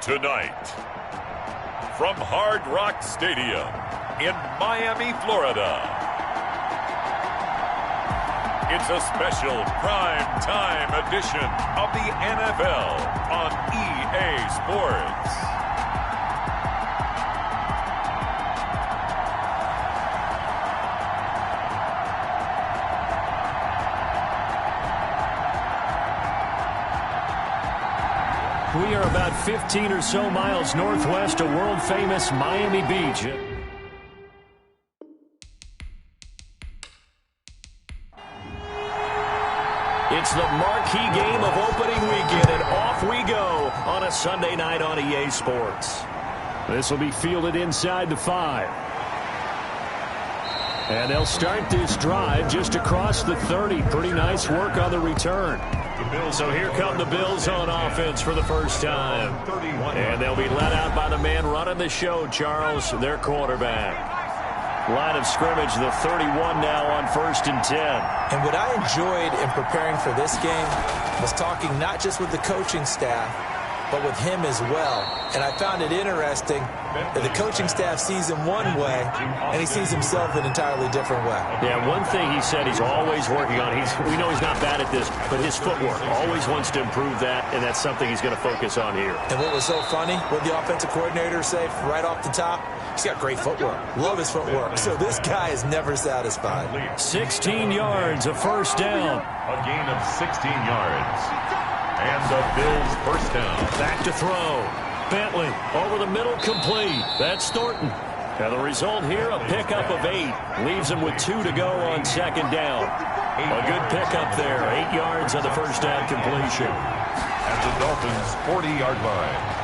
Tonight, from Hard Rock Stadium in Miami, Florida, it's a special prime time edition of the NFL on EA Sports. We are about 15 or so miles northwest of world-famous Miami Beach. It's the marquee game of opening weekend, and off we go on a Sunday night on EA Sports. This will be fielded inside the 5. And they'll start this drive just across the 30. Pretty nice work on the return. So here come the Bills on offense for the first time. And they'll be led out by the man running the show, Charles, their quarterback. Line of scrimmage, the 31 now on 1st and 10. And what I enjoyed in preparing for this game was talking not just with the coaching staff, but with him as well. And I found it interesting that the coaching staff sees him one way, and he sees himself an entirely different way. Yeah, one thing he said he's always working on, we know he's not bad at this, but his footwork, always wants to improve that, and that's something he's going to focus on here. And what was so funny, what the offensive coordinator say right off the top, he's got great footwork. Love his footwork. So this guy is never satisfied. 16 yards, a first down. A gain of 16 yards. And the Bills first down. Back to throw. Bentley over the middle, complete. That's Thornton. And the result here, a pickup of 8. Leaves him with 2 to go on 2nd down. A good pickup there. 8 yards on the first down completion. At the Dolphins' 40-yard line.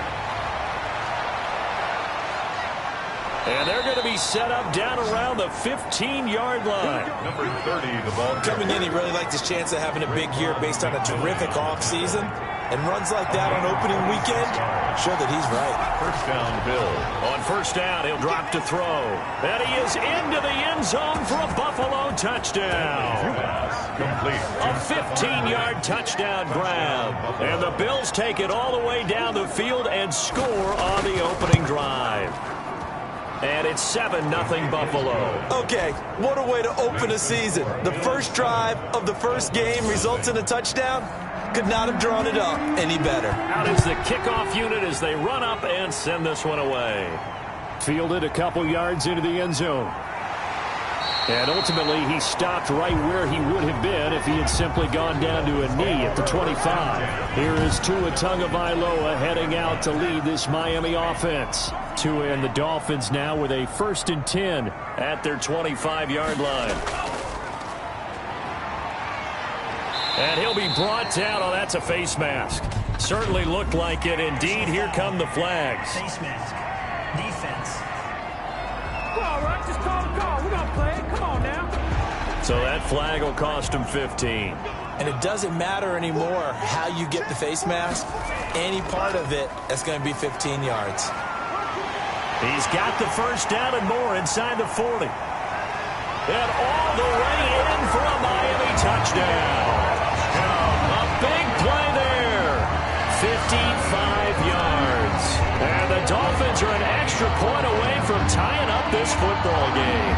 And they're going to be set up down around the 15-yard line. Number 30, the ball. Coming in, he really liked his chance of having a big year based on a terrific offseason. And runs like that on opening weekend show that he's right. First down, Bill. On first down, he'll drop to throw. And he is into the end zone for a Buffalo touchdown. Complete. A 15-yard touchdown grab. And the Bills take it all the way down the field and score on the opening drive. And it's 7-0 Buffalo. Okay, what a way to open a season. The first drive of the first game results in a touchdown. Could not have drawn it up any better. Out is the kickoff unit as they run up and send this one away. Fielded a couple yards into the end zone. And ultimately, he stopped right where he would have been if he had simply gone down to a knee at the 25. Here is Tua Tagovailoa heading out to lead this Miami offense. Tua and the Dolphins now with a 1st and 10 at their 25-yard line. And he'll be brought down. Oh, that's a face mask. Certainly looked like it. Indeed, here come the flags. Face mask. Defense. Well, all right, just call the call. We're going to play it. Come on now. So that flag will cost him 15. And it doesn't matter anymore how you get the face mask. Any part of it, that's going to be 15 yards. He's got the first down and more inside the 40. And all the way in for a Miami touchdown. A big play there. 55 yards. And the Dolphins are an extra point away from tying up this football game.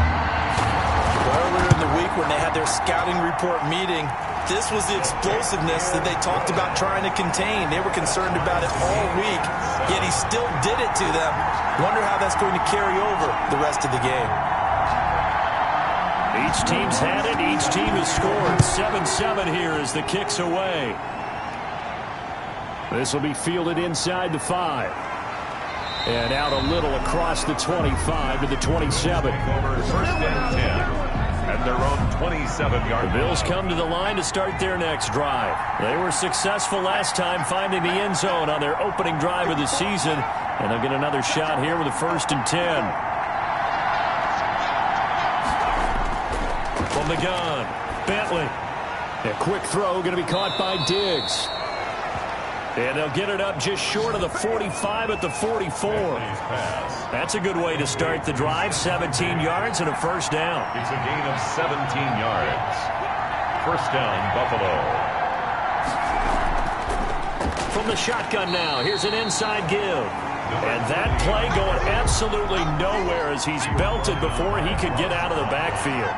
Earlier in the week when they had their scouting report meeting, this was the explosiveness that they talked about trying to contain. They were concerned about it all week, yet he still did it to them. Wonder how that's going to carry over the rest of the game. Each team's had it. Each team has scored. 7-7 here as the kick's away. This will be fielded inside the 5. And out a little across the 25 to the 27. First and 10. At their own 27-yard. The Bills come to the line to start their next drive. They were successful last time finding the end zone on their opening drive of the season. And they'll get another shot here with a 1st and 10. From the gun, Bentley. A quick throw going to be caught by Diggs. And they'll get it up just short of the 45 at the 44. That's a good way to start the drive. 17 yards and a first down. It's a gain of 17 yards. First down, Buffalo. from the shotgun now. Here's an inside give. And that play going absolutely nowhere as he's belted before he could get out of the backfield.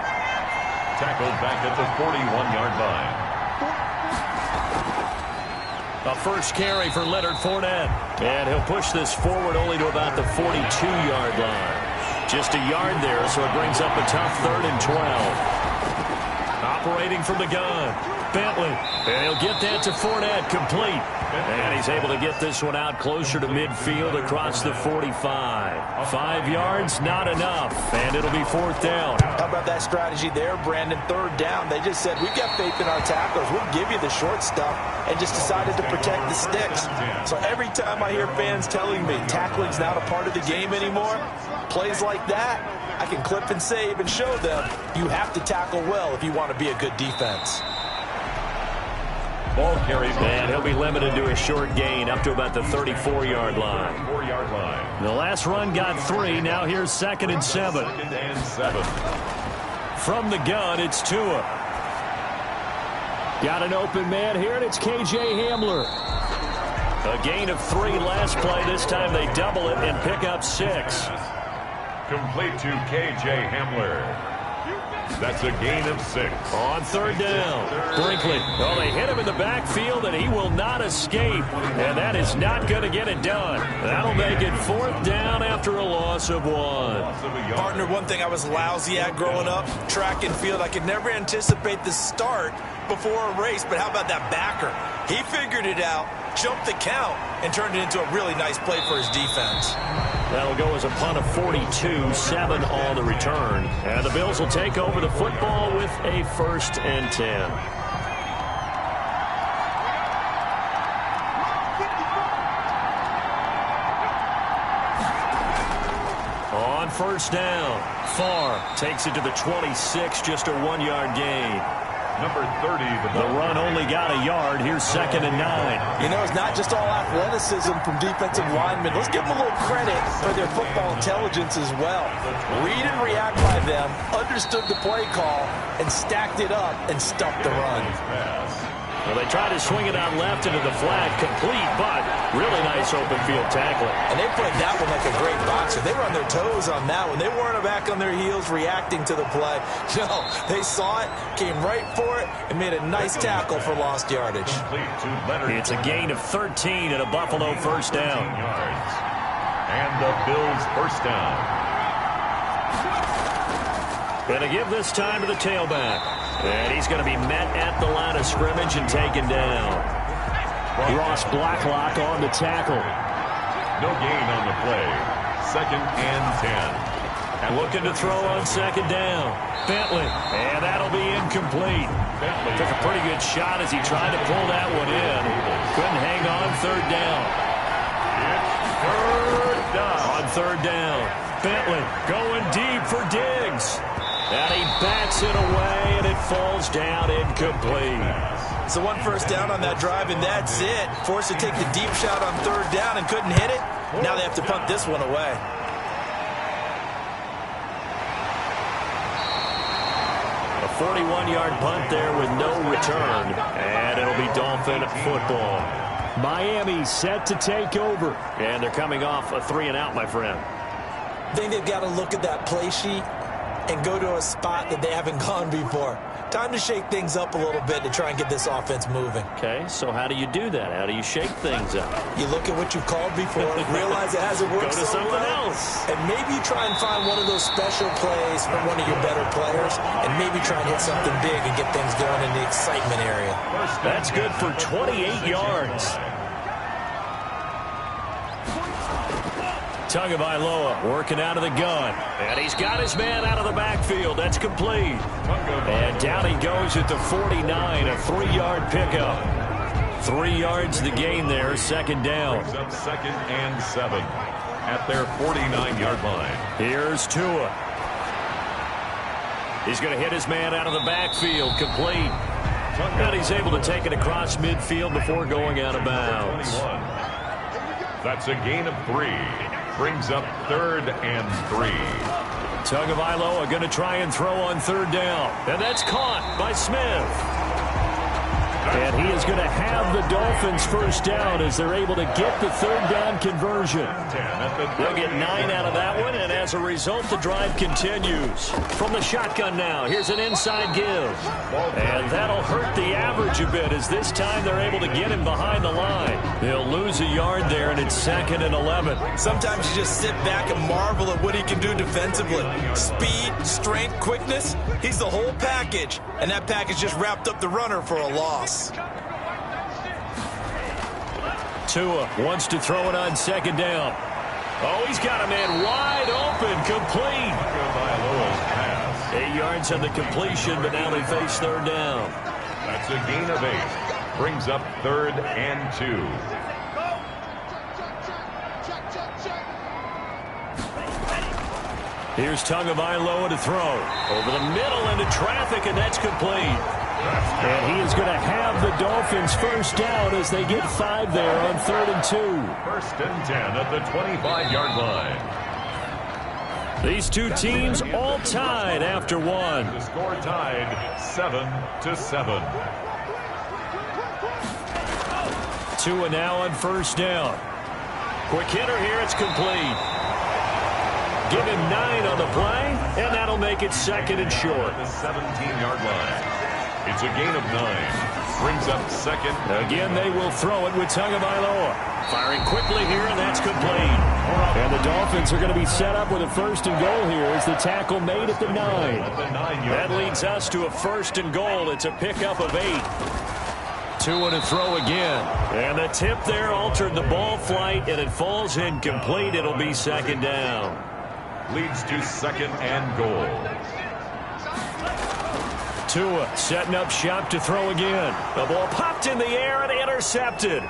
Tackled back at the 41-yard line. A first carry for Leonard Fournette. And he'll push this forward only to about the 42-yard line. Just a yard there, so it brings up a tough 3rd and 12. Operating from the gun, Bentley. And he'll get that to Fournette, complete. And he's able to get this one out closer to midfield across the 45. 5 yards, not enough. And it'll be 4th down. How about that strategy there, Brandon? 3rd down. They just said, we've got faith in our tacklers. We'll give you the short stuff, and just decided to protect the sticks. So every time I hear fans telling me tackling's not a part of the game anymore, plays like that, I can clip and save and show them you have to tackle well if you want to be a good defense. Ball carried. And he'll be limited to a short gain up to about the 34-yard line. 4-yard line. The last run got 3. Now here's 2nd and 7. 2nd and 7. From the gun, it's Tua. Got an open man here, and it's K.J. Hamler. A gain of 3 last play. This time they double it and pick up 6. Complete to K.J. Hamler. That's a gain of 6. On 3rd down, Brinkley. Oh, they hit him in the backfield, and he will not escape. And that is not going to get it done. That'll make it 4th down after a loss of 1. Partner, one thing I was lousy at growing up, track and field, I could never anticipate the start before a race, but how about that backer? He figured it out, jumped the count, and turned it into a really nice play for his defense. That'll go as a punt of 42, 7 on the return. And the Bills will take over the football with a 1st and 10. On 1st down, Farr takes it to the 26, just a 1-yard gain. Number 30. The run only got a yard. Here's 2nd and 9. You know, it's not just all athleticism from defensive linemen. Let's give them a little credit for their football intelligence as well. Read and react by them, understood the play call, and stacked it up and stuffed the run. Well, they tried to swing it out left into the flat, complete, but really nice open field tackling. And they played that one like a great boxer. They were on their toes on that one. They weren't back on their heels reacting to the play. No, they saw it, came right for it, and made a nice tackle for lost yardage. It's a gain of 13 and a Buffalo 1st down. And the Bills 1st down. Going to give this time to the tailback. And he's going to be met at the line of scrimmage and taken down. Ross Blacklock on the tackle. No gain on the play. 2nd and 10. And looking to throw on 2nd down. Bentley. And that'll be incomplete. Bentley took a pretty good shot as he tried to pull that one in. Couldn't hang on 3rd down. It's 3rd down. On 3rd down. Bentley going deep for Diggs. And he bats it away, and it falls down incomplete. So 1 first down on that drive, and that's it. Forced to take the deep shot on 3rd down and couldn't hit it. Now they have to punt this one away. A 41-yard punt there with no return. And it'll be Dolphin football. Miami set to take over. And they're coming off a 3-and-out, my friend. I think they've got to look at that play sheet and go to a spot that they haven't gone before. Time to shake things up a little bit to try and get this offense moving. Okay, so how do you do that? How do you shake things up? You look at what you've called before, realize it hasn't worked Go to so something well, else. and maybe try and find one of those special plays from one of your better players, and maybe try and hit something big and get things going in the excitement area. That's good for 28 yards. Tagovailoa working out of the gun. And he's got his man out of the backfield. That's complete. And down he goes at the 49, a 3-yard pickup. 3 yards the gain there, 2nd down. 2nd and 7 at their 49-yard line. Here's Tua. He's going to hit his man out of the backfield, complete. And he's able to take it across midfield before going out of bounds. That's a gain of 3. Brings up 3rd and 3. Tagovailoa going to try and throw on 3rd down. And that's caught by Smith. And he is going to have the Dolphins first down as they're able to get the third down conversion. They'll get 9 out of that one, and as a result, the drive continues. From the shotgun now, here's an inside give. And that'll hurt the average a bit as this time they're able to get him behind the line. They'll lose a yard there, and it's 2nd and 11. Sometimes you just sit back and marvel at what he can do defensively. Speed, strength, quickness, he's the whole package. And that package just wrapped up the runner for a loss. Tua wants to throw it on 2nd down. Oh, he's got a man wide open, complete. 8 yards on the completion, but now they face 3rd down. That's a gain of 8. Brings up 3rd and 2. Here's Tagovailoa to throw. Over the middle into traffic, and that's complete. And he is going to have the Dolphins first down as they get 5 there on 3rd and 2. 1st and 10 at the 25-yard line. These two teams all tied after 1. The score tied 7-7. Tua now on 1st down. Quick hitter here, it's complete. Give him 9 on the play, and that'll make it 2nd and short. The 17-yard line. It's a gain of 9. Brings up 2nd. Again, they will throw it with Tagovailoa. Firing quickly here, and that's complete. And the Dolphins are going to be set up with a 1st and goal here as the tackle made at the 9. That leads us to a 1st and goal. It's a pickup of 8. Tua to throw again. And the tip there altered the ball flight, and it falls incomplete. It'll be 2nd down. Leads to 2nd and goal. Tua setting up shop to throw again. The ball popped in the air and intercepted.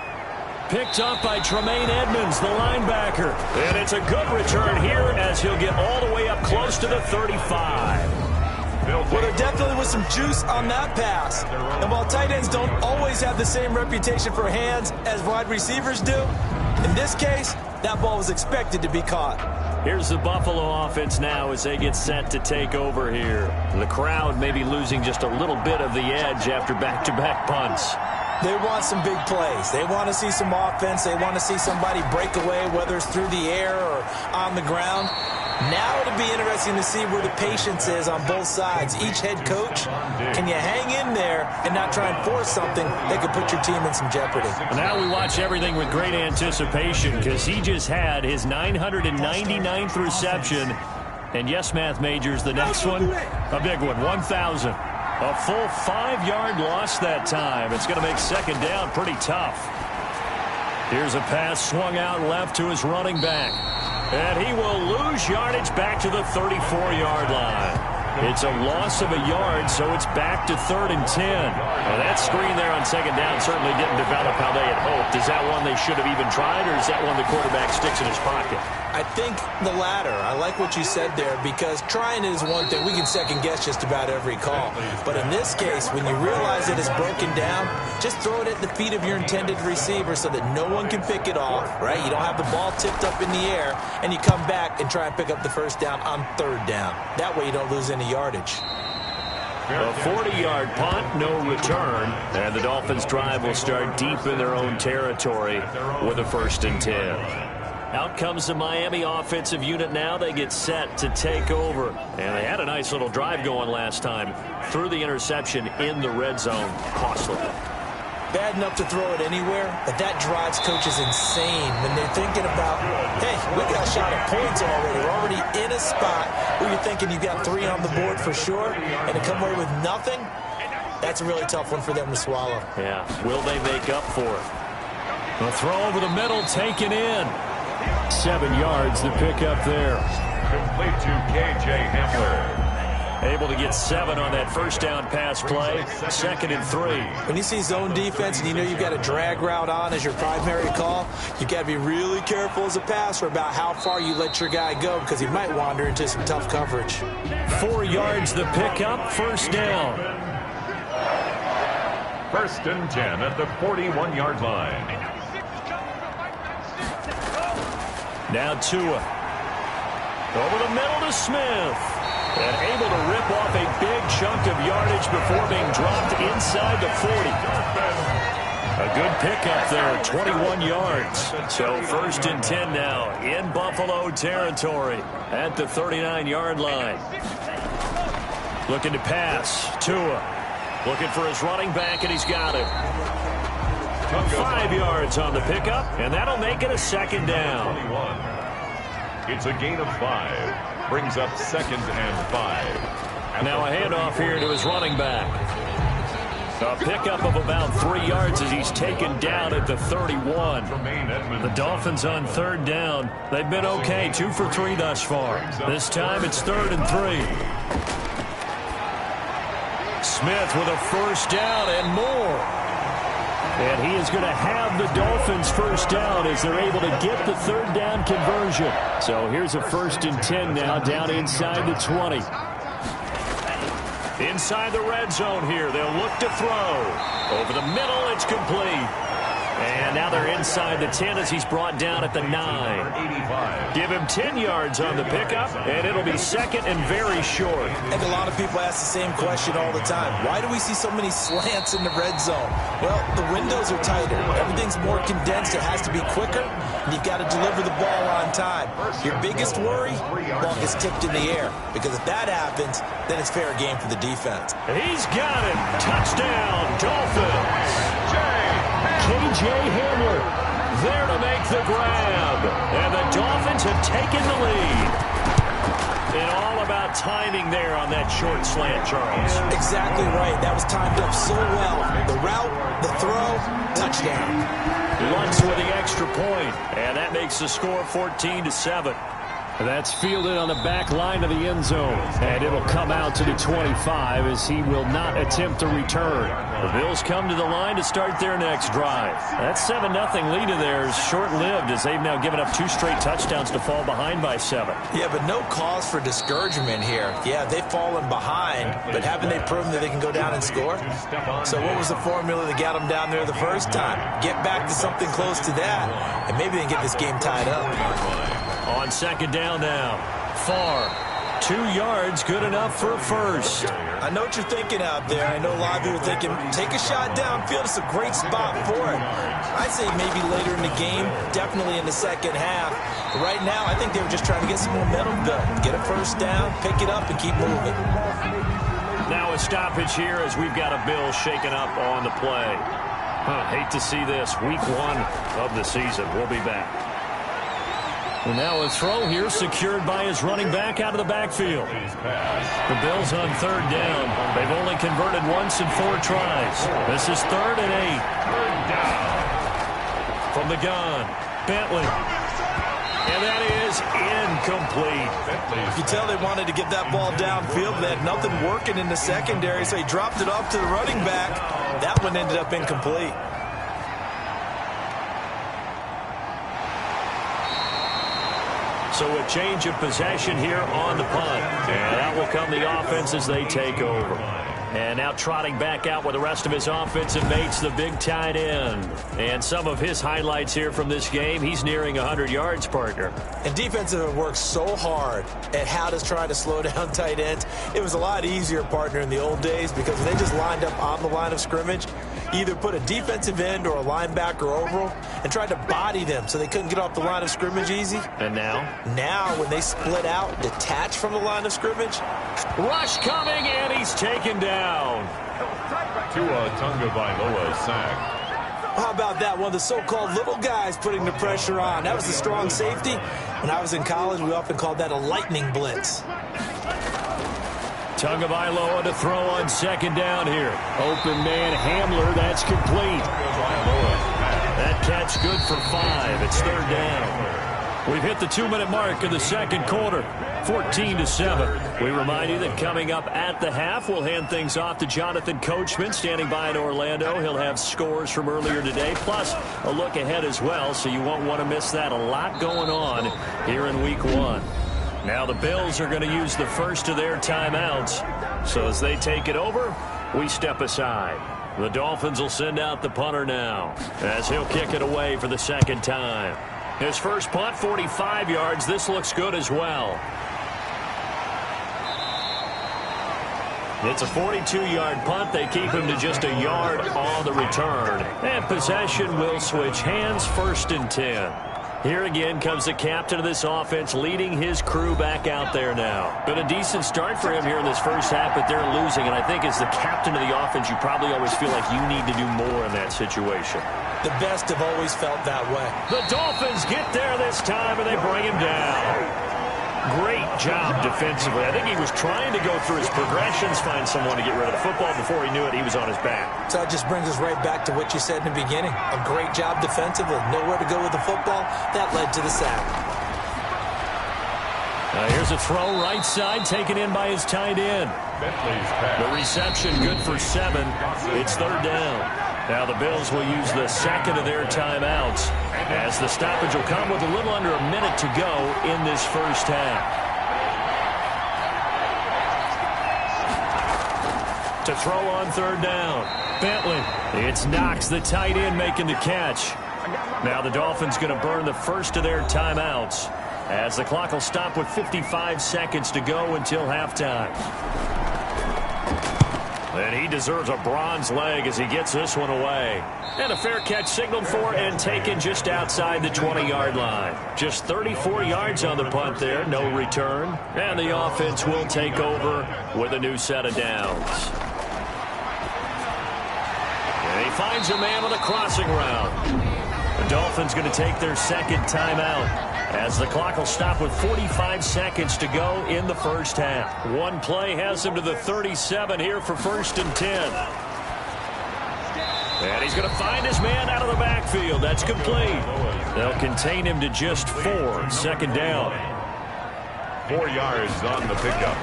Picked up by Tremaine Edmonds, the linebacker. And it's a good return here as he'll get all the way up close to the 35. Well, there definitely was some juice on that pass. And while tight ends don't always have the same reputation for hands as wide receivers do, in this case, that ball was expected to be caught. Here's the Buffalo offense now as they get set to take over here. The crowd may be losing just a little bit of the edge after back-to-back punts. They want some big plays. They want to see some offense. They want to see somebody break away, whether it's through the air or on the ground. Now it'll be interesting to see where the patience is on both sides. Each head coach, can you hang in there and not try and force something that could put your team in some jeopardy? Now we watch everything with great anticipation because he just had his 999th reception. And yes, math majors, the next one, a big one, 1,000. A full 5-yard loss that time. It's going to make 2nd down pretty tough. Here's a pass swung out left to his running back. And he will lose yardage back to the 34-yard line. It's a loss of a yard, so it's back to 3rd and 10. Well, that screen there on 2nd down certainly didn't develop how they had hoped. Is that one they should have even tried, or is that one the quarterback sticks in his pocket? I think the latter. I like what you said there because trying it is one thing. We can second-guess just about every call. But in this case, when you realize it is broken down, just throw it at the feet of your intended receiver so that no one can pick it off, right? You don't have the ball tipped up in the air, and you come back and try and pick up the 1st down on 3rd down. That way you don't lose any yardage. A 40-yard punt, no return, and the Dolphins' drive will start deep in their own territory with a 1st and 10. Out comes the Miami offensive unit now. They get set to take over. And they had a nice little drive going last time. Threw the interception in the red zone. Costly. Bad enough to throw it anywhere, but that drives coaches insane when they're thinking about, hey, we got a shot at points already. We're already in a spot where you're thinking you got 3 on the board for sure, and to come away with nothing, that's a really tough one for them to swallow. Yeah, will they make up for it? The throw over the middle, taken in. 7 yards, the pickup there. Complete to K.J. Hamler. Able to get 7 on that 1st down pass play. 2nd and 3. When you see zone defense and you know you've got a drag route on as your primary call, you've got to be really careful as a passer about how far you let your guy go because he might wander into some tough coverage. 4 yards, the pickup, 1st down. 1st and 10 at the 41-yard line. Now Tua. Over the middle to Smith. And able to rip off a big chunk of yardage before being dropped inside the 40. A good pickup there, 21 yards. So 1st and 10 now in Buffalo territory at the 39-yard line. Looking to pass. Tua looking for his running back, and he's got it. 5 yards on the pickup, and that'll make it a 2nd down. It's a gain of 5. Brings up 2nd and 5. Now a handoff here to his running back. A pickup of about 3 yards as he's taken down at the 31. The Dolphins on 3rd down. They've been okay, 2 for 3 thus far. This time it's 3rd and 3. Smith with a 1st down and more. And he is going to have the Dolphins 1st down as they're able to get the 3rd down conversion. So here's a 1st and 10 now down inside the 20. Inside the red zone here, they'll look to throw. Over the middle, it's complete. And now they're inside the 10 as he's brought down at the 9. Give him 10 yards on the pickup, and it'll be 2nd and very short. And a lot of people ask the same question all the time. Why do we see so many slants in the red zone? Well, the windows are tighter. Everything's more condensed. It has to be quicker, and you've got to deliver the ball on time. Your biggest worry, ball gets tipped in the air. Because if that happens, then it's fair game for the defense. He's got it. Touchdown, Dolphins. KJ Hamler there to make the grab. And the Dolphins have taken the lead. And all about timing there on that short slant, Charles. Exactly right. That was timed up so well. The route, the throw, touchdown. Lutz with the extra point. And that makes the score 14-7. That's fielded on the back line of the end zone. And it'll come out to the 25 as he will not attempt to return. The Bills come to the line to start their next drive. That 7-0 lead of theirs short-lived as they've now given up 2 straight touchdowns to fall behind by 7. Yeah, but no cause for discouragement here. Yeah, they've fallen behind, but haven't they proven that they can go down and score? So what was the formula that got them down there the first time? Get back to something close to that, and maybe they can get this game tied up. On 2nd down now. Farr. 2 yards, good enough for a 1st. I know what you're thinking out there. I know a lot of you are thinking, take a shot downfield. It's a great spot for it. I'd say maybe later in the game, definitely in the 2nd half. But right now, I think they were just trying to get some momentum built. Get a 1st down, pick it up, and keep moving. Now a stoppage here as we've got a Bill shaken up on the play. Hate to see this. Week 1 of the season. We'll be back. And now a throw here secured by his running back out of the backfield. The Bills on 3rd down. They've only converted once in 4 tries. This is 3rd and 8. From the gun, Bentley. And that is incomplete. You can tell they wanted to get that ball downfield. They had nothing working in the secondary, so he dropped it off to the running back. That one ended up incomplete. So a change of possession here on the punt. And out will come the offense as they take over. And now trotting back out with the rest of his offensive mates, the big tight end. And some of his highlights here from this game, he's nearing 100 yards, partner. And defensive have worked so hard at how to try to slow down tight ends. It was a lot easier, partner, in the old days because they just lined up on the line of scrimmage, either put a defensive end or a linebacker over and tried to body them so they couldn't get off the line of scrimmage easy. And now? Now, when they split out, detach from the line of scrimmage. Rush coming, and he's taken down. Tua Tagovailoa sack. How about that? One of the so-called little guys putting the pressure on. That was the strong safety. When I was in college, we often called that a lightning blitz. Tagovailoa to throw on 2nd down here. Open man Hamler, that's complete. That catch good for 5. It's 3rd down. We've hit the 2-minute mark of the 2nd quarter. 14-7. We remind you that coming up at the half, we'll hand things off to Jonathan Coachman standing by in Orlando. He'll have scores from earlier today, plus a look ahead as well, so you won't want to miss that. A lot going on here in Week 1. Now the Bills are going to use the first of their timeouts. So as they take it over, we step aside. The Dolphins will send out the punter now as he'll kick it away for the 2nd time. His first punt, 45 yards. This looks good as well. It's a 42-yard punt. They keep him to just a yard on the return. And possession will switch hands, 1st and 10. Here again comes the captain of this offense, leading his crew back out there now. Been a decent start for him here in this first half, but they're losing. And I think as the captain of the offense, you probably always feel like you need to do more in that situation. The best have always felt that way. The Dolphins get there this time, and they bring him down. Great job defensively. I think he was trying to go through his progressions, find someone to get rid of the football. Before he knew it, he was on his back. So that just brings us right back to what you said in the beginning. A great job defensively. Nowhere to go with the football. That led to the sack. Here's a throw right side, taken in by his tight end. The reception good for 7. It's 3rd down. Now the Bills will use the second of their timeouts, as the stoppage will come with a little under a minute to go in this first half. To throw on 3rd down, Bentley. It's Knox, the tight end, making the catch. Now the Dolphins going to burn the first of their timeouts, as the clock will stop with 55 seconds to go until halftime. And he deserves a bronze leg as he gets this one away. And a fair catch signaled for and taken just outside the 20-yard line. Just 34 yards on the punt there, no return. And the offense will take over with a new set of downs. And he finds a man on the crossing route. The Dolphins going to take their second timeout, as the clock will stop with 45 seconds to go in the first half. One play has him to the 37 here for 1st and 10. And he's going to find his man out of the backfield. That's complete. They'll contain him to just 4. 2nd down. 4 yards on the pickup.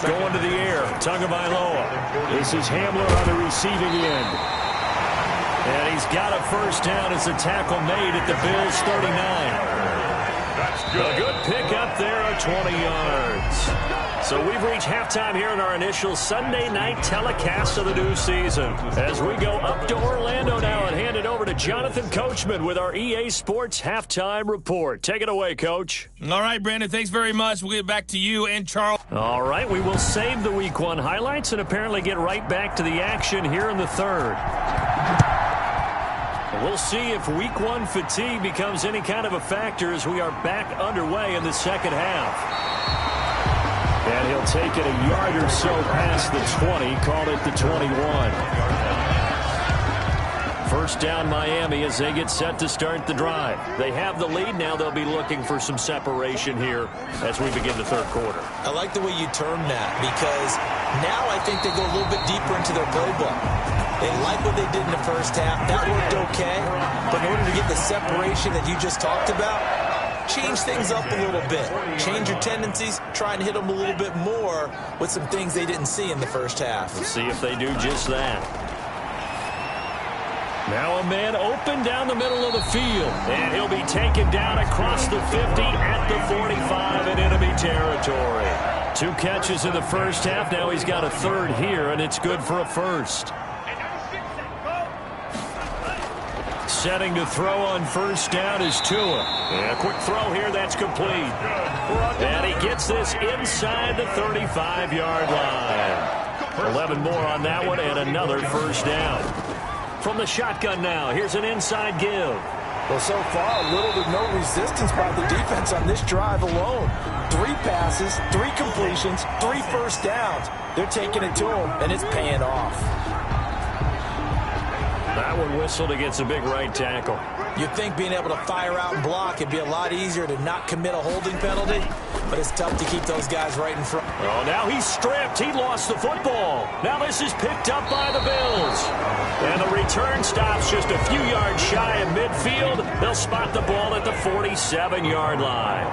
Going to the air, Tagovailoa. This is Hamler on the receiving end. And he's got a first down as a tackle made at the Bills' 39. That's good. A good pick up there at 20 yards. So we've reached halftime here in our initial Sunday night telecast of the new season. As we go up to Orlando now and hand it over to Jonathan Coachman with our EA Sports Halftime Report. Take it away, Coach. All right, Brandon, thanks very much. We'll get back to you and Charles. All right, we will save the Week 1 highlights and apparently get right back to the action here in the 3rd. We'll see if Week 1 fatigue becomes any kind of a factor as we are back underway in the second half. And he'll take it a yard or so past the 20, call it the 21. First down Miami as they get set to start the drive. They have the lead. Now they'll be looking for some separation here as we begin the 3rd quarter. I like the way you term that, because now I think they go a little bit deeper into their playbook. They like what they did in the first half. That worked okay. But in order to get the separation that you just talked about, change things up a little bit. Change your tendencies. Try and hit them a little bit more with some things they didn't see in the first half. Let's see if they do just that. Now a man open down the middle of the field. And he'll be taken down across the 50 at the 45 in enemy territory. 2 catches in the first half. Now he's got a 3rd here, and it's good for a 1st. Setting to throw on first down is Tua. And a quick throw here, that's complete. And he gets this inside the 35-yard line. 11 more on that one, and another first down. From the shotgun now, here's an inside give. Well, so far, little to no resistance by the defense on this drive alone. 3 passes, 3 completions, 3 first downs. They're taking it to him, and it's paying off. That one whistled against a big right tackle. You'd think being able to fire out and block, it'd be a lot easier to not commit a holding penalty, but it's tough to keep those guys right in front. Oh, now he's stripped. He lost the football. Now this is picked up by the Bills. And the return stops just a few yards shy of midfield. They'll spot the ball at the 47-yard line.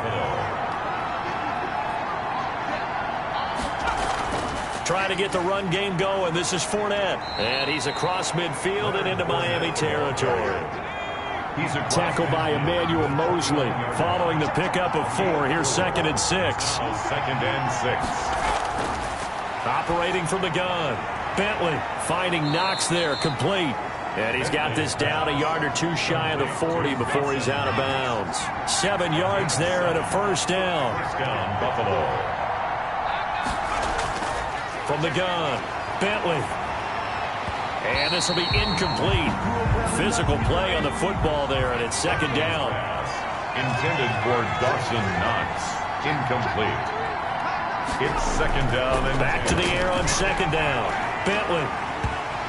Trying to get the run game going. This is Fournette. And he's across midfield and into Miami territory. He's tackled by Emmanuel Mosley. Following the pickup of 4, here's 2nd and 6. 2nd and 6. Operating from the gun. Bentley finding Knox there, complete. And he's got this down a yard or 2 shy of the 40 before he's out of bounds. 7 yards there and a first down. First down, Buffalo. from the gun. Bentley. And this will be incomplete. Physical play on the football there, and it's second down. Intended for Dawson Knox. Incomplete. It's second down. And back to the air on second down. Bentley.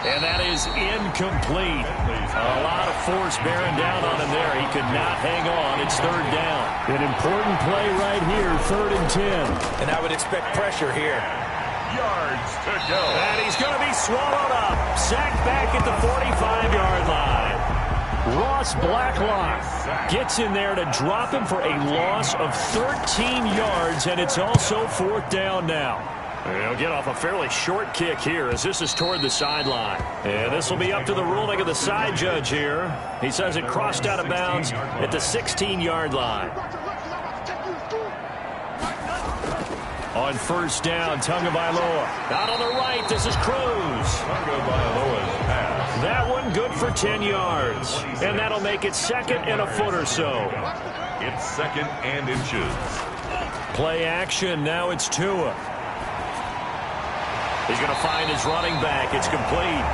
And that is incomplete. A lot of force bearing down on him there. He could not hang on. It's third down. An important play right here, 3rd and 10. And I would expect pressure here. Yards to go. And he's going to be swallowed up. Sacked back at the 45-yard line. Ross Blacklock gets in there to drop him for a loss of 13 yards, and it's also 4th down now. He'll get off a fairly short kick here as this is toward the sideline. And this will be up to the ruling of the side judge here. He says it crossed out of bounds at the 16-yard line. On first down, Tagovailoa. Out on the right, this is Cruz. Tagovailoa's pass. That one good for 10 yards. And that'll make it 2nd and a foot or so. It's 2nd and inches. Play action, now it's Tua. He's going to find his running back. It's complete.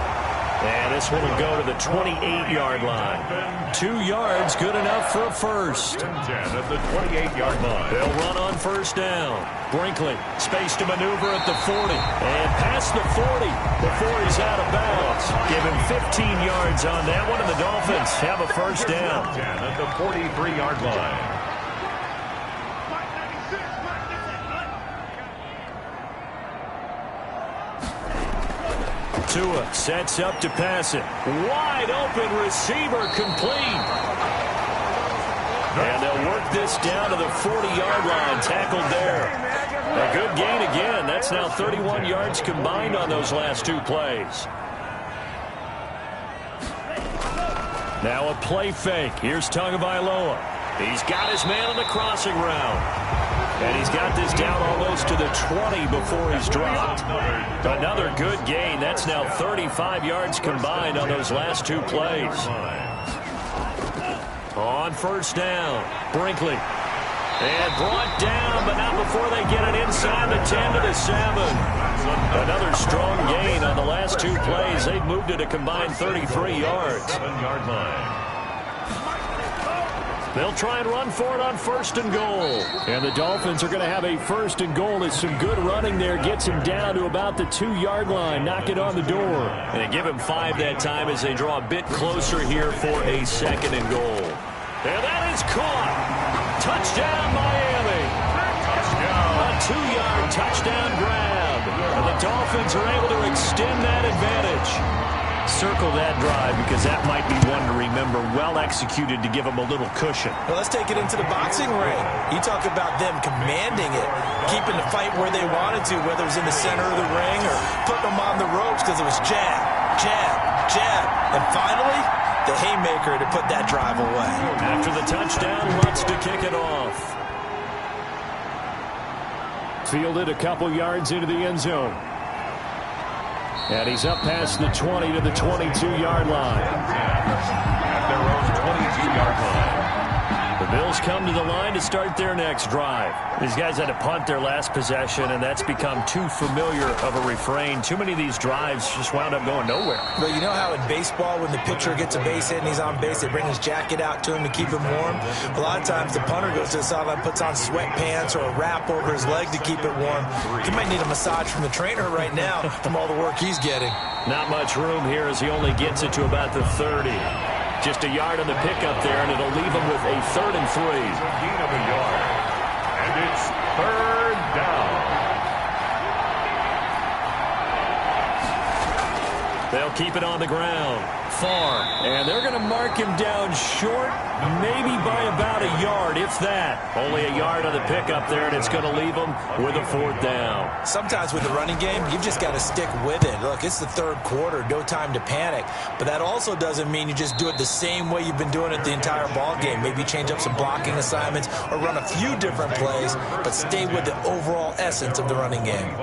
And this one will go to the 28-yard line. 2 yards, good enough for a first. 10 at the 28-yard line. They'll run on first down. Brinkley, space to maneuver at the 40. And past the 40 before he's out of bounds. Give him 15 yards on that one, and the Dolphins have a first down. 10 at the 43-yard line. Tua sets up to pass it. Wide open receiver complete. And they'll work this down to the 40-yard line. Tackled there. A good gain again. That's now 31 yards combined on those last 2 plays. Now a play fake. Here's Tagovailoa. He's got his man on the crossing route. And he's got this down almost to the 20 before he's dropped. Another good gain. That's now 35 yards combined on those last 2 plays. On first down, Brinkley. And brought down, but not before they get it inside the 10 to the 7. Another strong gain on the last 2 plays. They've moved it a combined 33 yards. 7-yard line. They'll try and run for it on first and goal. And the Dolphins are going to have a first and goal as some good running there gets him down to about the 2-yard line. Knock it on the door. And they give him 5 that time as they draw a bit closer here for a 2nd and goal. And that is caught. Touchdown, Miami. Touchdown. A 2-yard touchdown grab. And the Dolphins are able to extend that advantage. Circle that drive because that might be one to remember. Well executed to give them a little cushion. Well, let's take it into the boxing ring. You talk about them commanding it, keeping the fight where they wanted to, whether it was in the center of the ring or putting them on the ropes because it was jab, jab, jab. And finally, the haymaker to put that drive away. After the touchdown, Lutz to kick it off. Fielded a couple yards into the end zone. And he's up past the 20 to the 22-yard line. At their own 22-yard line. The Bills come to the line to start their next drive. These guys had to punt their last possession, and that's become too familiar of a refrain. Too many of these drives just wound up going nowhere. But you know how in baseball, when the pitcher gets a base hit and he's on base, they bring his jacket out to him to keep him warm? A lot of times the punter goes to the sideline, puts on sweatpants or a wrap over his leg to keep it warm. He might need a massage from the trainer right now from all the work he's getting. Not much room here as he only gets it to about the 30. Just a yard on the pickup there, and it'll leave him with a 3rd and 3. A gain of a yard. And it's 3rd down. They'll keep it on the ground. Far. And they're going to mark him down short, maybe by about a yard, if that. Only a yard on the pickup there, and it's going to leave him with a 4th down. Sometimes with the running game, you've just got to stick with it. Look, it's the 3rd quarter, no time to panic. But that also doesn't mean you just do it the same way you've been doing it the entire ball game. Maybe change up some blocking assignments or run a few different plays, but stay with the overall essence of the running game.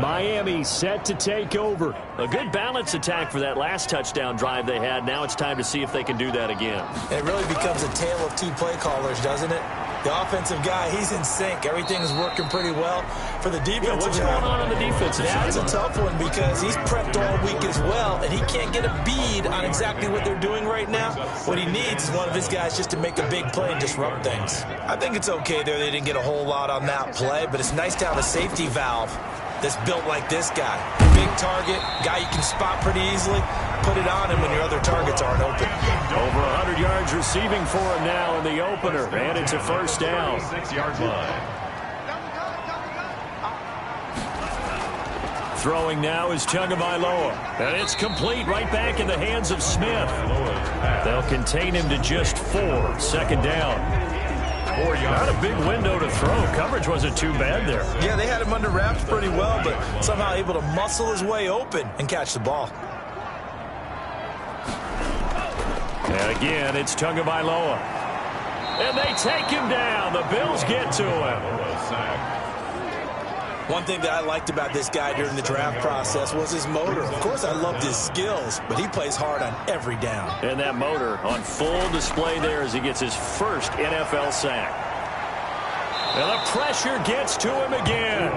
Miami set to take over. A good balance attack for that last touchdown drive they had. Now it's time to see if they can do that again. It really becomes a tale of 2 play callers, doesn't it? The offensive guy, he's in sync. Everything is working pretty well. For the defensive what's guy, going on the defensive side? that's a tough one because he's prepped all week as well, and he can't get a bead on exactly what they're doing right now. What he needs is one of his guys just to make a big play and disrupt things. I think it's okay there. They didn't get a whole lot on that play, but it's nice to have a safety valve that's built like this guy. Big target, guy you can spot pretty easily. Put it on him when your other targets aren't open. Over 100 yards receiving for him now in the opener, and it's a first down. 6-yard line. Throwing now is Tagovailoa, and it's complete right back in the hands of Smith. They'll contain him to just 4, second down. Not a big window to throw. Coverage wasn't too bad there. Yeah, they had him under wraps pretty well, but somehow able to muscle his way open and catch the ball. And again, it's Tagovailoa. And they take him down. The Bills get to him. One thing that I liked about this guy during the draft process was his motor. Of course, I loved his skills, but he plays hard on every down. And that motor on full display there as he gets his first NFL sack. And the pressure gets to him again.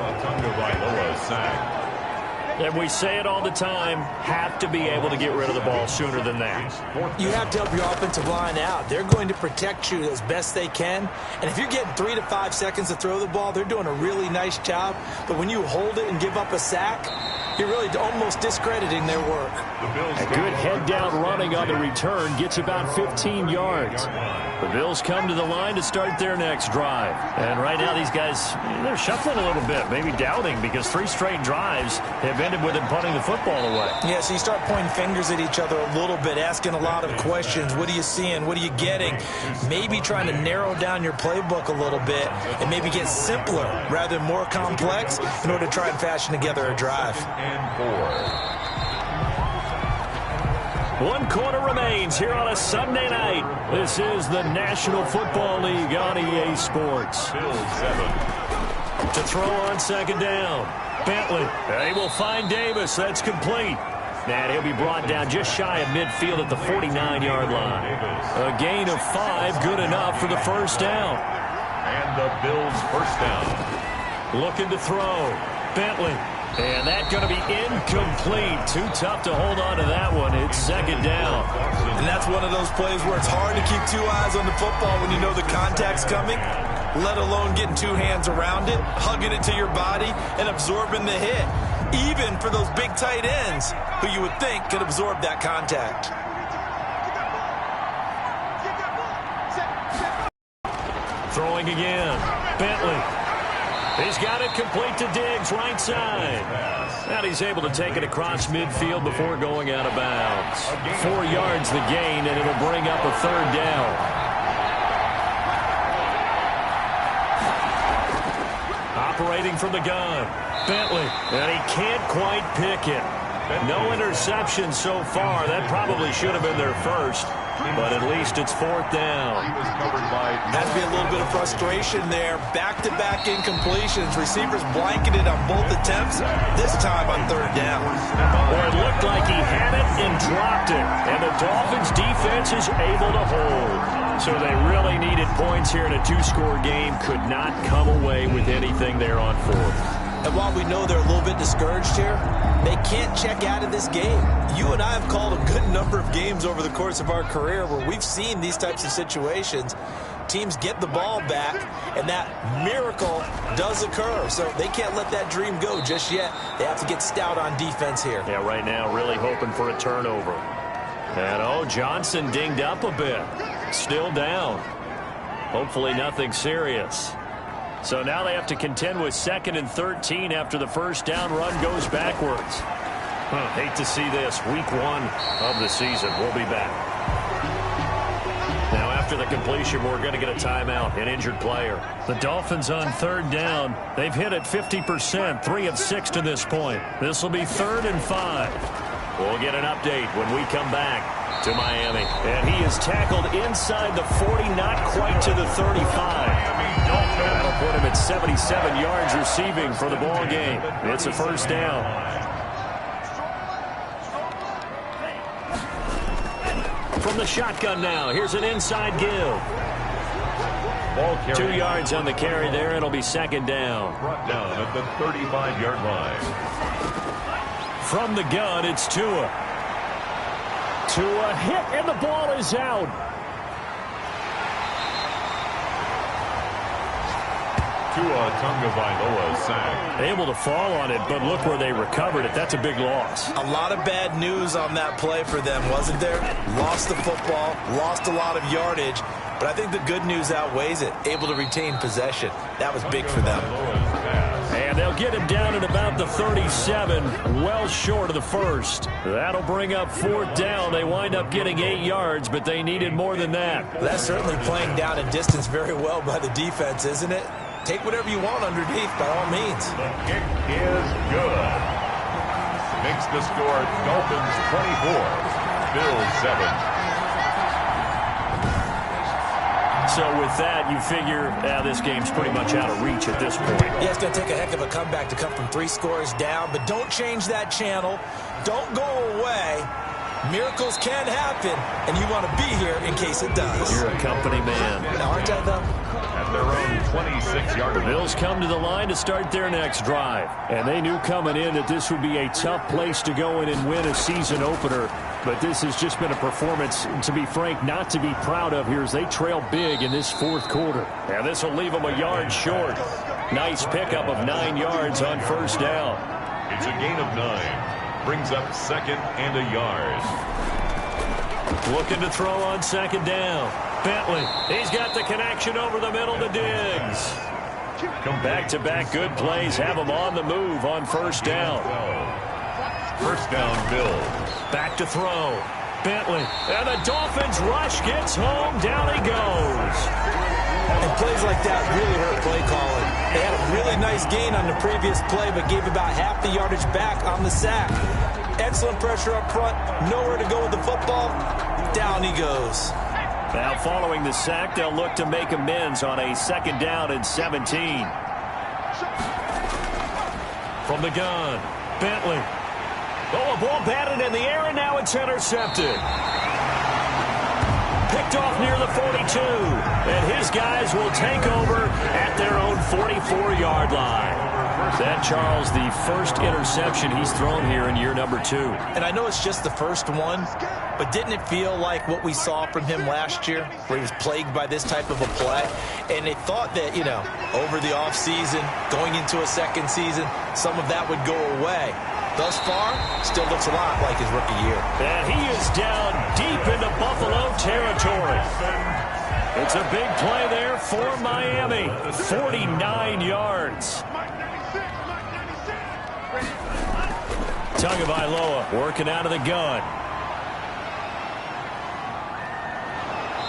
And we say it all the time, have to be able to get rid of the ball sooner than that. You have to help your offensive line out. They're going to protect you as best they can. And if you're getting 3 to 5 seconds to throw the ball, they're doing a really nice job. But when you hold it and give up a sack, you're really almost discrediting their work. A good head-down running on the return gets about 15 yards. The Bills come to the line to start their next drive. And right now these guys, they're shuffling a little bit, maybe doubting, because 3 straight drives have ended with them punting the football away. Yeah, so you start pointing fingers at each other a little bit, asking a lot of questions. What are you seeing? What are you getting? Maybe trying to narrow down your playbook a little bit and maybe get simpler rather than more complex in order to try and fashion together a drive. 1 quarter remains here on a Sunday night. This is the National Football League on EA Sports. To throw on second down. Bentley, they will find Davis. That's complete. And he'll be brought down just shy of midfield at the 49-yard line. A gain of 5, good enough for the first down. And the Bills first down. Looking to throw. Bentley. And that's going to be incomplete. Too tough to hold on to that one. It's second down. And that's one of those plays where it's hard to keep 2 eyes on the football when you know the contact's coming, let alone getting 2 hands around it, hugging it to your body, and absorbing the hit. Even for those big tight ends who you would think could absorb that contact. Throwing again. Bentley. He's got it complete to Diggs, right side. And he's able to take it across midfield before going out of bounds. 4 yards the gain, and it'll bring up a third down. Operating from the gun. Bentley, and he can't quite pick it. No interception so far. That probably should have been their first, but at least it's 4th down. Had to be a little bit of frustration there. Back-to-back incompletions. Receivers blanketed on both attempts, this time on 3rd down. Well, it looked like he had it and dropped it, and the Dolphins' defense is able to hold. So they really needed points here in a 2-score game. Could not come away with anything there on 4th. And while we know they're a little bit discouraged here, they can't check out of this game. You and I have called a good number of games over the course of our career where we've seen these types of situations. Teams get the ball back, and that miracle does occur. So they can't let that dream go just yet. They have to get stout on defense here. Yeah, right now really hoping for a turnover. And, Johnson dinged up a bit. Still down. Hopefully nothing serious. So now they have to contend with 2nd and 13 after the first down run goes backwards. Hate to see this. Week 1 of the season. We'll be back. Now after the completion, we're going to get a timeout, an injured player. The Dolphins on 3rd down. They've hit it 50%, 3 of 6 to this point. This will be 3rd and 5. We'll get an update when we come back to Miami. And he is tackled inside the 40, not quite to the 35. That'll put him at 77 yards receiving for the ball game. It's a first down. From the shotgun now, here's an inside give. Ball carrier. 2 yards on the carry there. It'll be second down. Brought down at the 35-yard line. From the gun, it's Tua. Tua hit, and the ball is out. Tua Tagovailoa sack. Able to fall on it, but look where they recovered it. That's a big loss. A lot of bad news on that play for them, wasn't there? Lost the football, lost a lot of yardage, but I think the good news outweighs it. Able to retain possession. That was big for them. And they'll get him down at about the 37, well short of the first. That'll bring up fourth down. They wind up getting 8 yards, but they needed more than that. That's certainly playing down a distance very well by the defense, isn't it? Take whatever you want underneath, by all means. The kick is good. Makes the score Dolphins 24, Bills 7. So with that, you figure this game's pretty much out of reach at this point. Yeah, it's going to take a heck of a comeback to come from 3 scores down, but don't change that channel. Don't go away. Miracles can happen, and you want to be here in case it does. You're a company man. Aren't I, though? At their own 26-yard The line. Bills come to the line to start their next drive. And they knew coming in that this would be a tough place to go in and win a season opener. But this has just been a performance, to be frank, not to be proud of here as they trail big in this fourth quarter. And this will leave them a yard short. Nice pickup of 9 yards on first down. It's a gain of 9. Brings up second and a yard. Looking to throw on second down. Bentley, he's got the connection over the middle to Diggs. Back-to-back good plays have him on the move on first down. First down, Bills. Back to throw. Bentley, and the Dolphins rush gets home. Down he goes. And plays like that really hurt play calling. They had a really nice gain on the previous play, but gave about half the yardage back on the sack. Excellent pressure up front. Nowhere to go with the football. Down he goes. Now following the sack, they'll look to make amends on a second down and 17. From the gun, Bentley. Oh, a ball batted in the air, and now it's intercepted. Picked off near the 42. And his guys will take over at their own 44-yard line. That, Charles, the first interception he's thrown here in year number 2. And I know it's just the first one, but didn't it feel like what we saw from him last year, where he was plagued by this type of a play? And they thought that, you know, over the offseason, going into a second season, some of that would go away. Thus far, still looks a lot like his rookie year. And he is down deep into Buffalo territory. It's a big play there for Miami. 49 yards. Tagovailoa working out of the gun.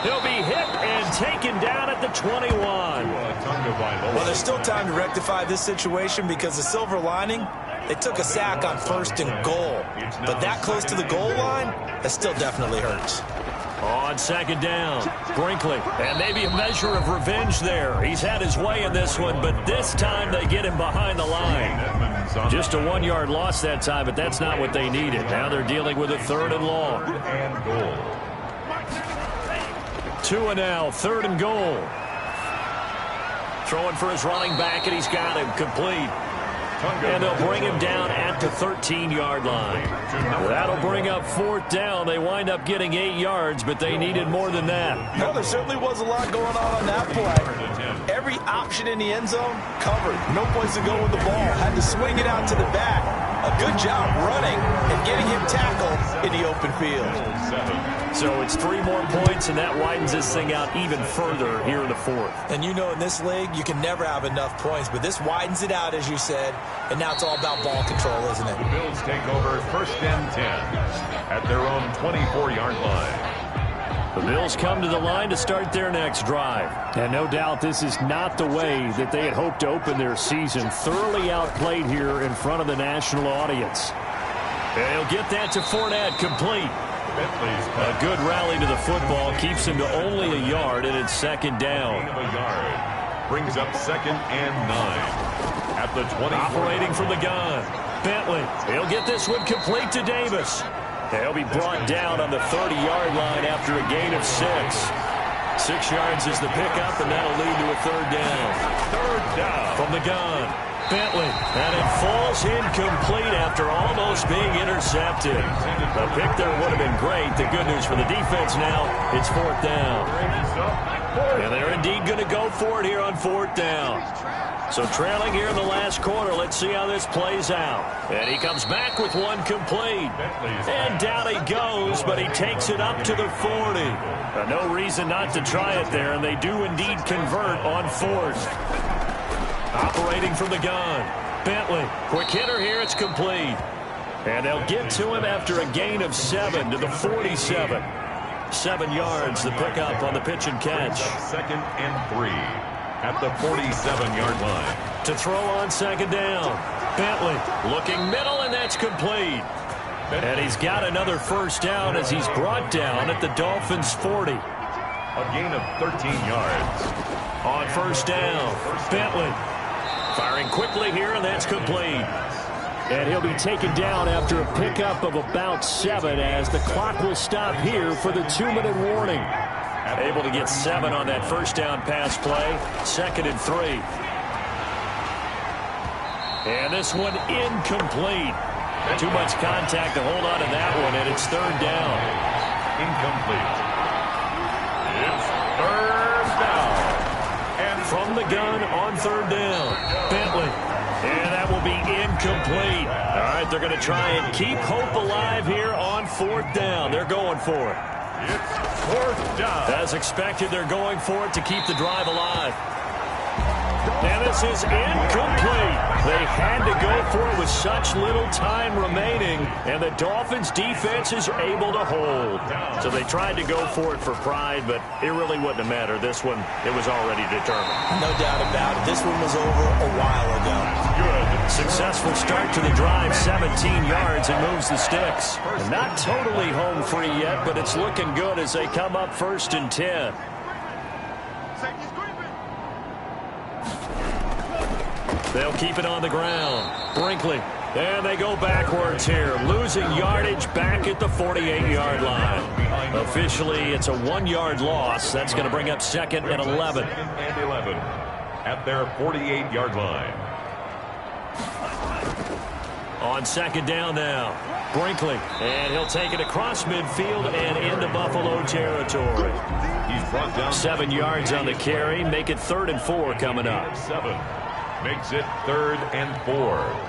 He'll be hit and taken down at the 21. Well, there's still time to rectify this situation because the silver lining, they took a sack on first and goal. But that close to the goal line, that still definitely hurts. On second down, Brinkley, and maybe a measure of revenge there. He's had his way in this one, but this time they get him behind the line. Just a 1-yard loss that time, but that's not what they needed. Now they're dealing with a 3rd and long. And goal. Tua now, 3rd and goal. Throwing for his running back, and he's got him complete. And they'll bring him down at the 13-yard line. That'll bring up 4th down. They wind up getting 8 yards, but they needed more than that. No, there certainly was a lot going on that play. Every option in the end zone covered. No place to go with the ball. Had to swing it out to the back. A good job running and getting him tackled in the open field. So it's 3 more points, and that widens this thing out even further here in the 4th. And you know in this league, you can never have enough points, but this widens it out, as you said, and now it's all about ball control, isn't it? The Bills take over 1st and 10 at their own 24-yard line. The Bills come to the line to start their next drive. And no doubt this is not the way that they had hoped to open their season. Thoroughly outplayed here in front of the national audience. And he'll get that to Fournette, complete. A good rally to the football keeps him to only a yard, and it's second down. Brings up 2nd and 9 at the 20. Operating from the gun, Bentley. He'll get this one complete to Davis. He'll be brought down on the 30-yard line after a gain of 6. 6 yards is the pickup, and that'll lead to a third down. Third down. From the gun, Bentley, and it falls incomplete after almost being intercepted. The pick there would have been great. The good news for the defense now, it's fourth down. And they're indeed going to go for it here on fourth down. So trailing here in the last quarter, let's see how this plays out. And he comes back with one complete. And down he goes, but he takes it up to the 40. No reason not to try it there, and they do indeed convert on fourth. Operating from the gun, Bentley, quick hitter here, it's complete. And they'll get to him after a gain of 7 to the 47. 7 yards, the pickup on the pitch and catch. Second and 3 at the 47-yard line. To throw on second down, Bentley looking middle, and that's complete. And he's got another first down as he's brought down at the Dolphins' 40. A gain of 13 yards. On first down, Bentley firing quickly here, and that's complete. And he'll be taken down after a pickup of about 7 as the clock will stop here for the 2-minute warning. Able to get 7 on that first down pass play. Second and 3. And this one incomplete. Too much contact to hold on to that one, and it's third down. Incomplete. It's third down. And from the gun on third down, Bentley. And that will be incomplete. All right, they're going to try and keep hope alive here on fourth down. They're going for it. It's fourth down. As expected, they're going for it to keep the drive alive. And this is incomplete. They had to go for it with such little time remaining, and the Dolphins' defense is able to hold. So they tried to go for it for pride, but it really wouldn't have mattered. This one, it was already determined. No doubt about it. This one was over a while ago. Good. Successful start to the drive, 17 yards, and moves the sticks. And not totally home free yet, but it's looking good as they come up first and 10. They'll keep it on the ground. Brinkley. And they go backwards here. Losing yardage back at the 48-yard line. Officially, it's a 1-yard loss. That's going to bring up second and 11. Second and 11 at their 48-yard line. On second down now. Brinkley. And he'll take it across midfield and into Buffalo territory. He's brought down 7 yards on the carry. Make it 3rd and 4 coming up. 7. Makes it 3rd and 4.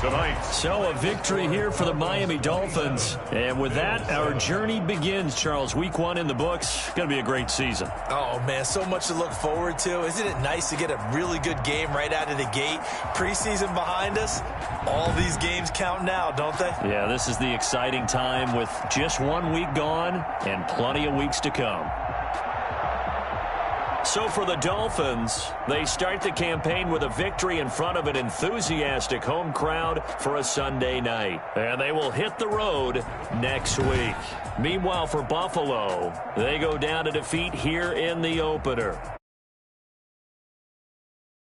Tonight. So a victory here for the Miami Dolphins. And with that, our journey begins, Charles. Week 1 in the books. Going to be a great season. Oh, man, so much to look forward to. Isn't it nice to get a really good game right out of the gate? Preseason behind us. All these games count now, don't they? Yeah, this is the exciting time with just 1 week gone and plenty of weeks to come. So for the Dolphins, they start the campaign with a victory in front of an enthusiastic home crowd for a Sunday night. And they will hit the road next week. Meanwhile, for Buffalo, they go down to defeat here in the opener.